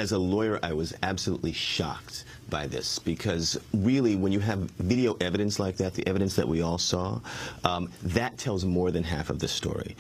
As a lawyer, I was absolutely shocked by this, because really, when you have video evidence like that, the evidence that we all saw, that tells more than half of the story.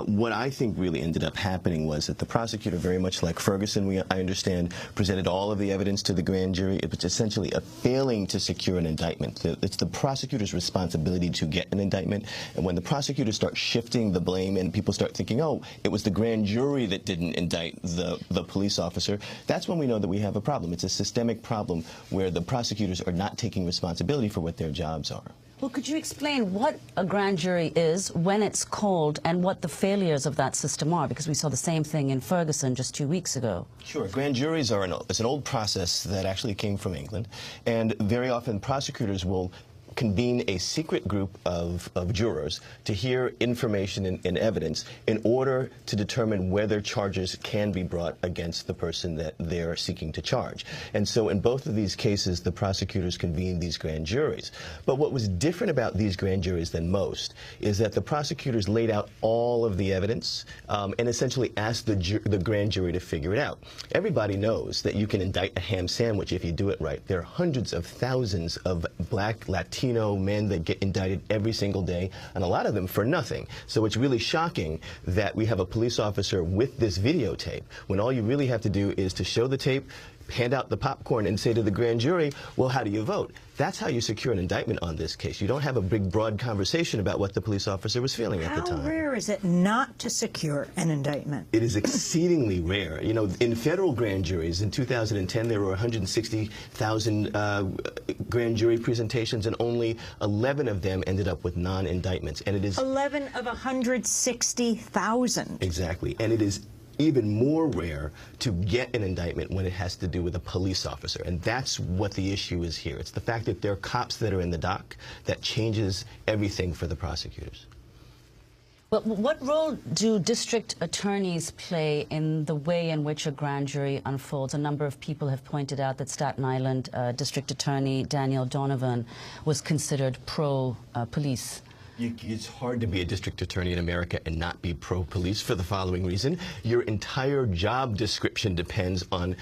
What I think really ended up happening was that the prosecutor, very much like Ferguson, I understand, presented all of the evidence to the grand jury. It was essentially a failing to secure an indictment. It's the prosecutor's responsibility to get an indictment, and when the prosecutors start shifting the blame and people start thinking, oh, it was the grand jury that didn't indict the police officer, that's when we know that we have a problem. It's a systemic problem where the prosecutors are not taking responsibility for what their jobs are. Well, could you explain what a grand jury is, when it's called, and what the failures of that system are? Because we saw the same thing in Ferguson just 2 weeks ago. Sure. Grand juries are it's an old process that actually came from England, and very often prosecutors will convene a secret group of jurors to hear information and evidence in order to determine whether charges can be brought against the person that they're seeking to charge. And so in both of these cases, the prosecutors convened these grand juries. But what was different about these grand juries than most is that the prosecutors laid out all of the evidence and essentially asked the grand jury to figure it out. Everybody knows that you can indict a ham sandwich if you do it right. There are hundreds of thousands of black, Latino men that get indicted every single day, and a lot of them for nothing. So it's really shocking that we have a police officer with this videotape, when all you really have to do is to show the tape, hand out the popcorn, and say to the grand jury, well, how do you vote? That's how you secure an indictment on this case. You don't have a big, broad conversation about what the police officer was feeling at the time. How rare is it not to secure an indictment? It is exceedingly rare. You know, in federal grand juries, in 2010, there were 160,000 grand jury presentations, and only 11 of them ended up with non-indictments. And it is 11 of 160,000. Exactly. And it is even more rare to get an indictment when it has to do with a police officer. And that's what the issue is here. It's the fact that there are cops that are in the dock that changes everything for the prosecutors. Well, what role do district attorneys play in the way in which a grand jury unfolds? A number of people have pointed out that Staten Island District Attorney Daniel Donovan was considered pro-police. It's hard to be a district attorney in America and not be pro-police for the following reason. Your entire job description depends on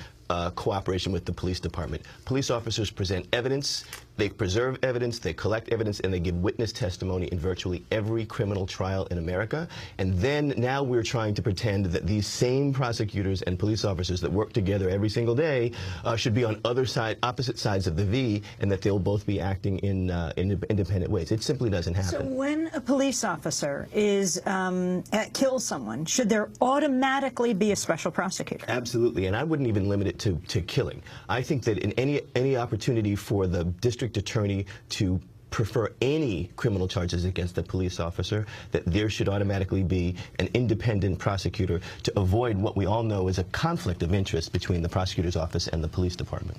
cooperation with the police department. Police officers present evidence, they preserve evidence, they collect evidence, and they give witness testimony in virtually every criminal trial in America. And then now we're trying to pretend that these same prosecutors and police officers that work together every single day should be on opposite sides of the V, and that they'll both be acting in independent ways. It simply doesn't happen. So when a police officer kills someone, should there automatically be a special prosecutor? Absolutely, and I wouldn't even limit it to killing. I think that in any opportunity for the district attorney to prefer any criminal charges against a police officer, that there should automatically be an independent prosecutor to avoid what we all know is a conflict of interest between the prosecutor's office and the police department.